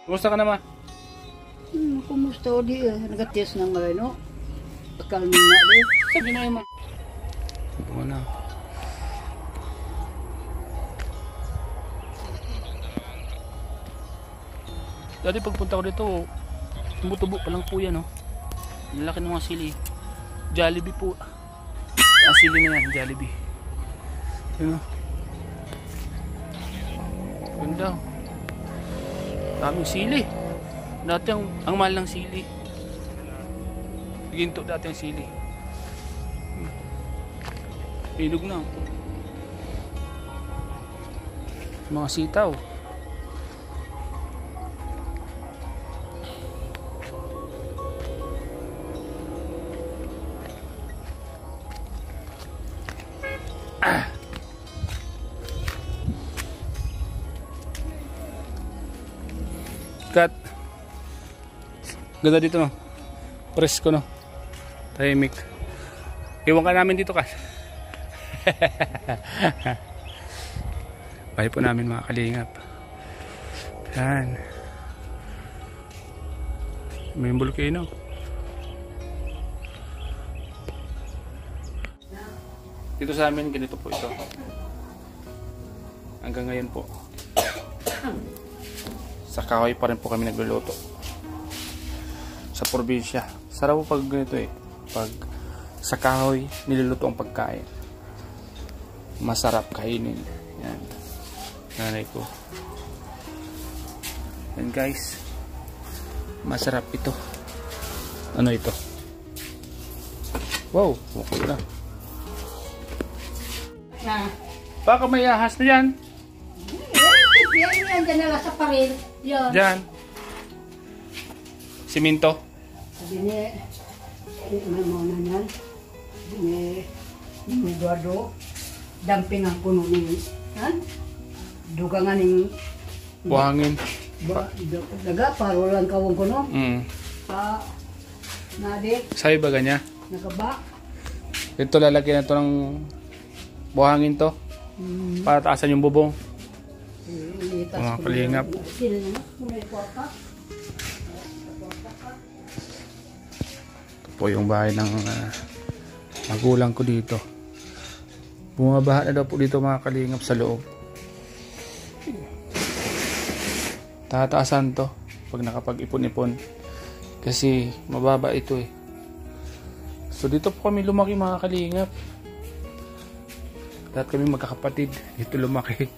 Kumusta ka naman? Kumusta o di nagatis ng mga no? Akal mo na di. Sabi na yun, ma. Ito na. Dati pagpunta ko dito, tubo-tubo pa lang po yan, oh. Ang laki ng mga sili. Jollibee po. Ah, sili na yan, Jollibee. Yun, oh. Ganda, oh. Daming sili. Dati ang mahal ng sili. Ginto dati ang sili. Pinog na. Mga sitaw. Kat. Ganda dito, no? Presko, no? Tahimik. Iwan ka namin dito, Kat. Bahay po namin, mga kalingap. Yan. May volcano. Dito sa amin, ganito po ito. Hanggang ngayon po. Sa kahoy pa rin po kami nagluluto. Sa probinsya. Sarap po pag ganito eh. Pag sa kahoy, niluluto ang pagkain. Masarap kainin. Yan. Nanay ko. Yan guys. Masarap ito. Ano ito? Wow. Okay na. Baka may ahas na yan. Yan dyan nala sa paril. Yan. Diyan. Siminto. Sabi niya, ano mo na yan? Ni Eduardo, damping ang kuno ni, dugangan ng Buhangin. daga, paro lang kawang kuno. Nadik, Sabi ba ganyan? nakaba. Ito lalagyan na ito ng buhangin to. Para taasan yung bubong. Mga kalingap. Ito po yung bahay ng magulang ko dito. Bumabaha na daw po dito, mga kalingap, sa loob. Tataasan to pag nakapag-ipon-ipon. Kasi mababa ito eh. So dito po kami lumaki, mga kalingap. Lahat kami magkakapatid. Dito lumaki.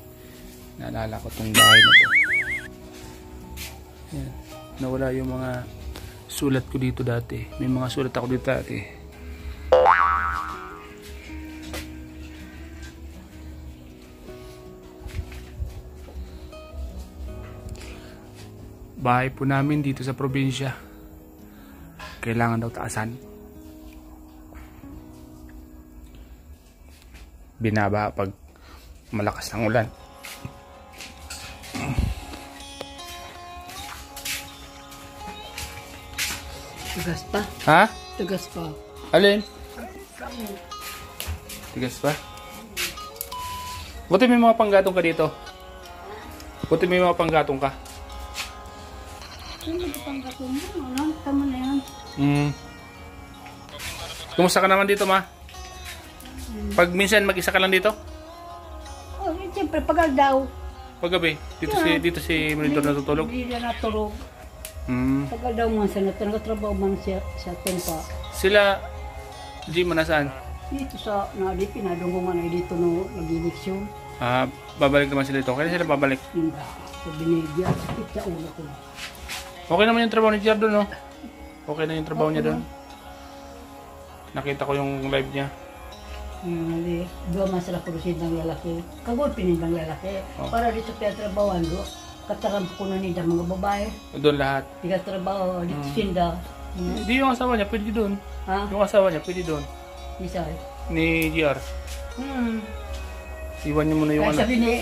Naalala ko itong bahay na to. Yan. Nawala yung mga sulat ko dito dati. May mga sulat ako dito dati. Bahay po namin dito sa probinsya. Kailangan daw taasan. Binaba pag malakas ang ulan. Tugas pa. Ha? Tugas pa. Alin? Tigas pa? Buti may mga panggatong ka dito. Buti may mga panggatong ka. Ano ba pang gatong mo? Ano? Tama na yan. Kumusta ka naman dito, ma? Pag minsan mag-isa ka lang dito? Oh, siyempre, pag daw. Paggabi, dito si Monitor natutulog. Hindi na natulog. Pag daw man siya, nagtrabaho man siya sa tempa. Sila, di mo nasaan? Dito sa, di pinadunggungan ay dito no, nag-eleksyon. Babalik naman sila dito. Kaya sila babalik. Hindi. Sa binigyan, sakit sa ulo ko. Okay naman yung trabaho ni Jer doon, no? Okay na yung trabaho niya doon. Nakita ko yung live niya. Dua man sila kurusin ng lalaki. Kagod pinindang lalaki. Para dito kaya trabahoan do. Kataram ko na nila mga babae. Doon lahat. Tiga trabaho dito sinda. Hindi yung asawa niya, pwede doon. Ha? Yung asawa niya, pwede doon. Isa. Ni Jer. Iwan niyo muna yung Kaya anak. sabi ni,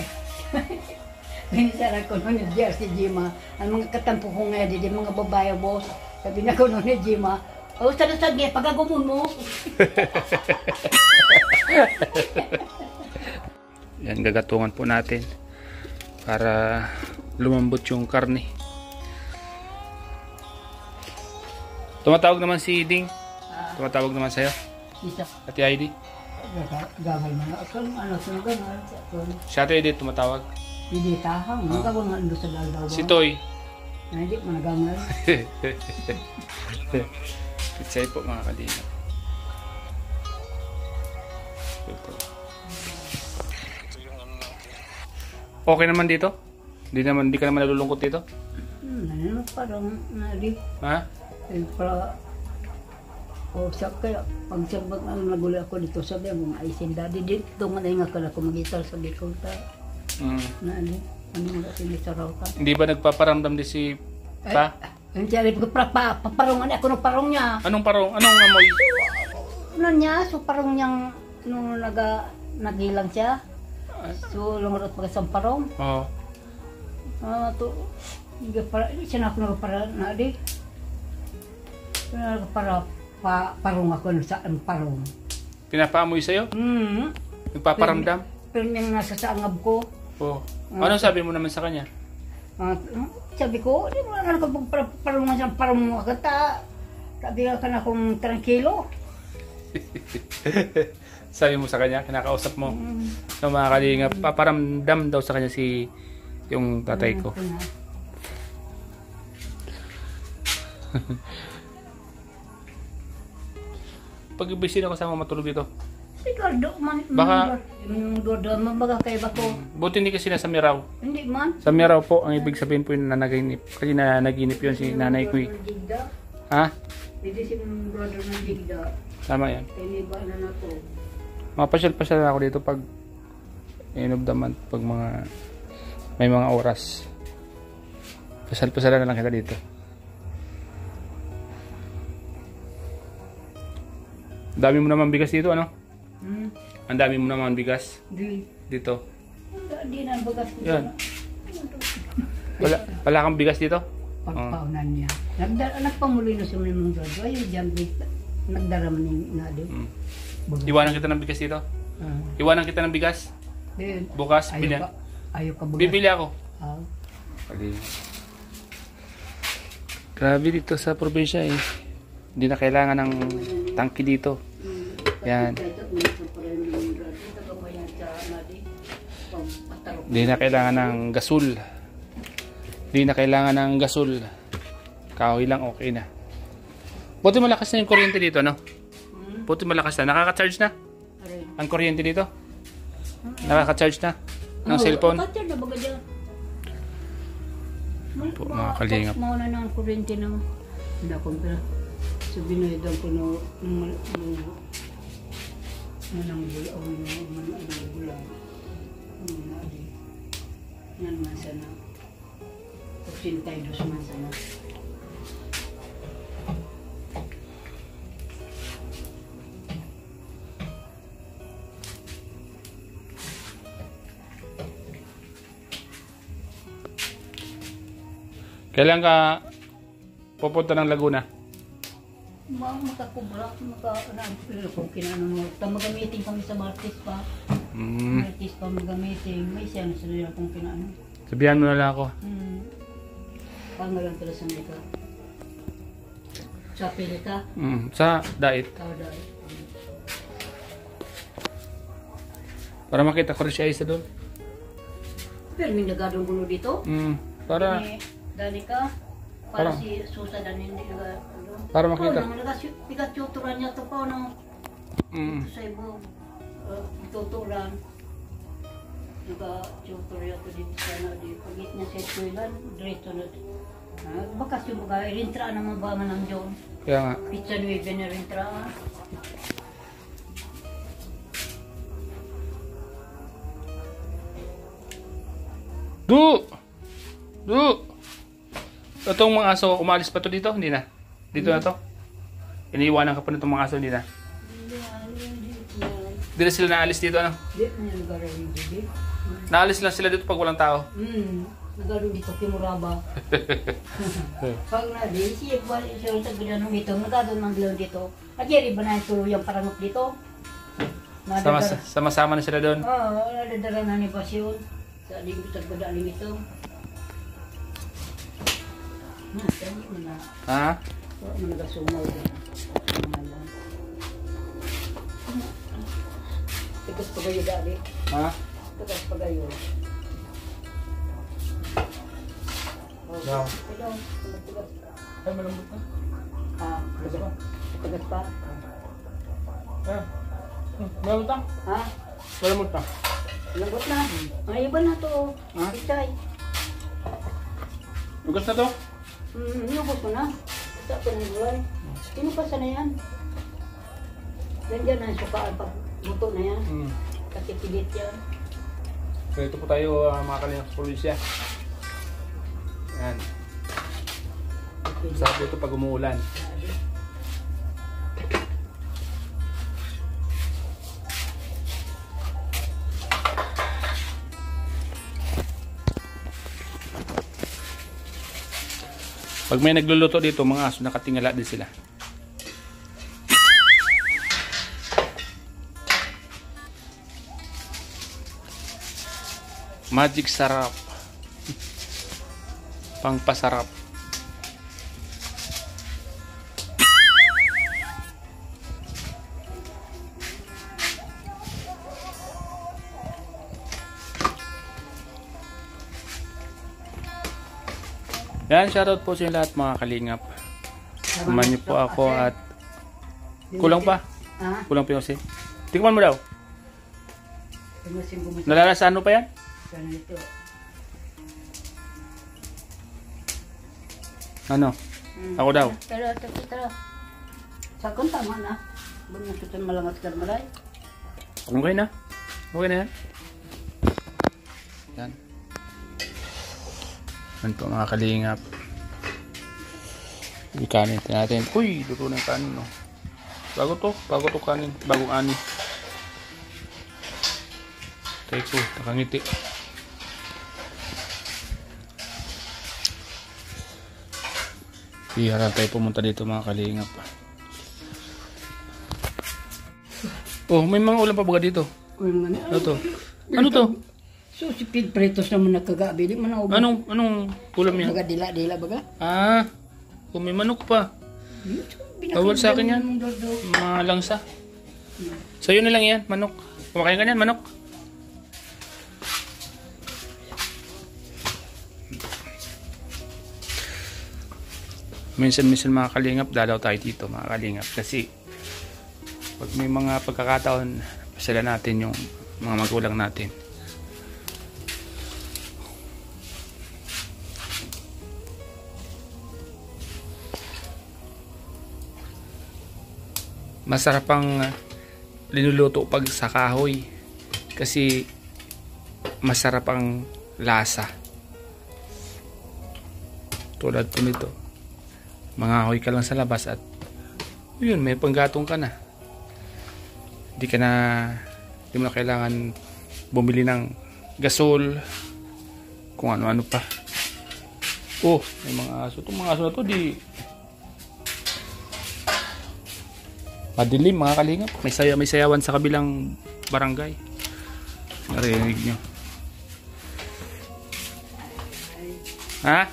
Binisaran ko nun ni Jer si Jima. Ang mga katampo ko nga di mga babae boss. Sabi na ko nun ni Jima, oh, sad-sad nga, pagagumon mo. Yan, gagatungan po natin para lumambot yung karne. Tumatawag naman si Ding. Ah, Tumatawag naman sa'yo. isa. Ate Heidi. Gamay mo na. Akong ano, sunugan. Si Ate Heidi tumatawag. Hindi tahang. Magkabang nga ando sa lalawa. Si Toy. Hindi, managamay. Pitsay po mga kalingap. Ito. Okay naman dito? Hindi ka naman nalulungkot dito? Ano, parang nadi. Ha? Para o sa kaya pag sabag naguli ako dito sabi mo aisin daddy dito man ay nga kala ko magitar sa likod ta na ano mo sinisaraw ka Hindi ba nagpaparamdam din si Pa? ang tiyari ko paparungan ako ng parong niya Anong parong? Anong amoy? ano niya so parong niyang nung nagilang siya so lumurot pag sa parong Oo. to hindi para siya na para na di para parong ako sa parong. Pinapaamoy sa'yo? Nagpaparamdam? Pero yung nasa sa angab ko. Oo. Ano sabi mo naman sa kanya? Sabi ko, di mo na ako parong nga siyang parong mo kata. Sabi ka na akong tranquilo. Sabi mo sa kanya, kinakausap mo. So mga kalingap, paparamdam daw sa kanya yung tatay ko. Pag busy na kasama matulog dito. Sigurado man. Baka- Yung dodo, mabaga kay bako. Buti hindi kasi nasa Miraw. Hindi man. Sa Miraw po, ang ibig sabihin po yung nanaginip. Kasi nanaginip yun si nanay ko eh. Ha? Pwede si brother ng Jigda. Tama yan. Kaya may ba na to. Mapasyal-pasyal na ako dito pag end of the month, pag may mga oras. Pasyal-pasyal na lang kita dito. Dami mo naman bigas dito, ano? Ang dami mo naman bigas dito. Di na bagas ko. Yan. Wala kang bigas dito? Pagpaunan niya. Nagpamuloy na sa mga mga brother. Ayun dyan, nagdara man yung nadim. Iwanan kita ng bigas dito? Iwanan kita ng bigas? Bukas, ayaw ka bagas. bibili ako. Grabe dito sa probinsya eh. Hindi na kailangan ng tangki dito. Yan. Hindi na kailangan ng gasol. Hindi na kailangan ng gasol. Kahoy lang okay na. Buti malakas na yung kuryente dito, no? Buti malakas na. Nakaka-charge na? Ang kuryente dito? Nakaka-charge na? Ng cellphone? Nakaka-charge na baga dyan. Po, mga kalingap. Mauna na ang kuryente na. Hindi akong pera. So binayadan ko na manang bulang. Yan man sana. 82 man sana. Kailan ka pupunta ng Laguna? Makakubra, pero kung kinano mo, magamitin kami sa Martes pa. Martes pa magamitin, may siya na sila kung kinano. Sabihan mo na lang ako. Pangalan pala sa mga sa pili ka? Sa diet. Dahil. Para makita ko rin si Aisa doon. Pero may nagadong gulo dito? Para Dali ka? Para Parang- si Susa dan hindi ka. Para makita. Pika-tuturan niya ito po ng sa ibo. Tuturan. Pika-tuturan ko dito sa di pagit niya sa eskwela. Diretso na. Bakas yung mga rintra naman ba man ang John. Kaya nga. Pizza nueve na rintra. Du! Itong mga aso, umalis pa to dito? Hindi na. Dito na to? Iniiwanan ka pa na itong mga aso, hindi na. Hindi na sila naalis dito, ano? Di, may lugar rin dito. Naalis lang sila dito pag walang tao. Nagaro dito Kimuraba. Pag na di, siya sa gano'n dito, nagado ng gano'n dito. At yari ba na ito yung parangop dito? Sama-sama na sila doon. Oo, nadadala na ni Pasyon. Sa aling sa gadaling ito. Thank you na. Ha? Wala mo nagasumaw din. Ngayon. Tigas pa kayo dali. Ha? Tigas pa kayo. Daw. Ikaw, tigas pa. Ay, malambot na. Tigas pa. Tigas pa. Malambot na? Ha? Malambot na. Lambot na. Ang iba na to. Ha? Itay. Ugas na to? Nubos mo na. Sa ito ng gulay. Tinupasa na yan. Ganyan na ang sukaan pag luto na yan. Kasi pilit yan. So ito po tayo mga kalingap sa probinsya. Yan. Sarap ito pag umuulan. Pag may nagluluto dito, mga aso, nakatingala din sila. Magic sarap. Pangpasarap. Yan, shoutout po sa inyo lahat mga kalingap. Samahan niyo po ako at kulang pa. Kulang pa yung kasi. Tikman mo daw. Nalalasa ano pa yan? Ganito. Ano? Ako daw. Tara. Sakon tama na. Bunyan kita malangat ka malay. Okay na. Okay na yan. Yan. Yan po mga kalingap. Ikanin natin. Uy, luto ng kanin, no? Bago to kanin. Bagong ani. Teko, nakangiti. Iharap tayo pumunta dito mga kalingap. Oh, may mga ulam pa baga dito. Ano to? Ano to? So si pig pretos naman nakagabi di man ako. Anong ulam yan? Baga dila baga. Kung may manok pa. Bawal sa akin yan. Mga langsa. Sa'yo na lang yan, manok. Kumakain ka yan, manok. Minsan mga kalingap, dalaw tayo dito mga kalingap. Kasi pag may mga pagkakataon, pasala natin yung mga magulang natin. Masarap ang linuluto pag sa kahoy kasi masarap ang lasa. Tulad po nito, mangahoy ka lang sa labas at yun, may panggatong ka na. Hindi mo na kailangan bumili ng gasol, kung ano-ano pa. Oh, may mga aso. Itong mga aso na to di madilim mga kalingap. May sayawan sa kabilang barangay. Narinig nyo. Ha?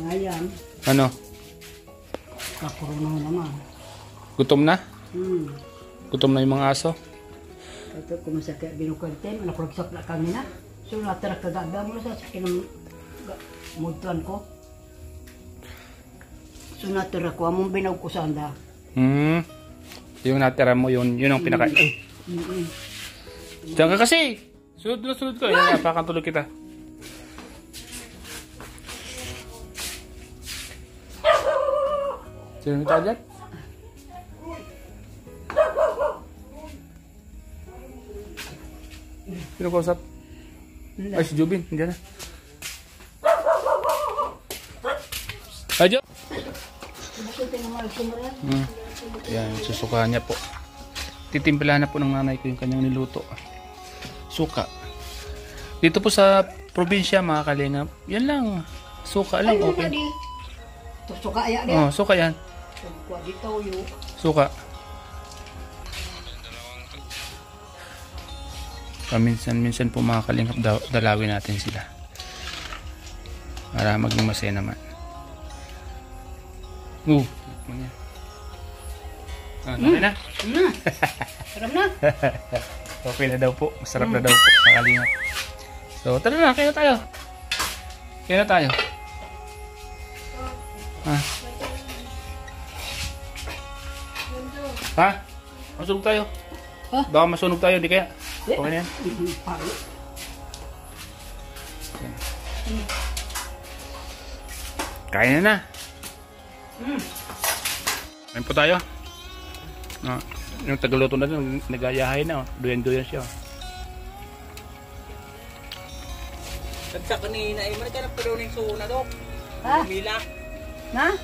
Ayan. Ano? Kakurunong naman. Gutom na? Gutom na yung mga aso? Ito kung masakit binukwenten, nakuragsak na kami na. So natara kagaga mo sa kinamudtuan ko. So natira ko, among binaw ko sa anda. Yung natira mo, yun ang pinaka... Diyan ka kasi! Sunod ko. Yan, napakantulog kita. Sino kita dyan? Sino kausap? Ay, si Jubin. Diyan na. Ay, Job! Yan, susukahan niya po. Titimplahan na po ng nanay ko yung kanyang niluto. Suka. Dito po sa probinsya mga kalingap, yan lang. Suka lang, okay. Suka yan. Oh, suka yan. Suka. Minsan po mga kalingap, dalawin natin sila. Para maging masaya naman. Okay na? Sarap na. Okay na daw po. Masarap na daw po. Makalingat. So, tara na. Kaya na tayo. Kaya na tayo. Ha? Masunog tayo. Baka masunog tayo. Di kaya? Okay na yan. Kain na. Kain po tayo. Yung tagaluto na din, nagayahay na. Duyan-duyan siya. Tagsa kanina, man ka na pero ng suna, Dok. Ha? Mila. Na?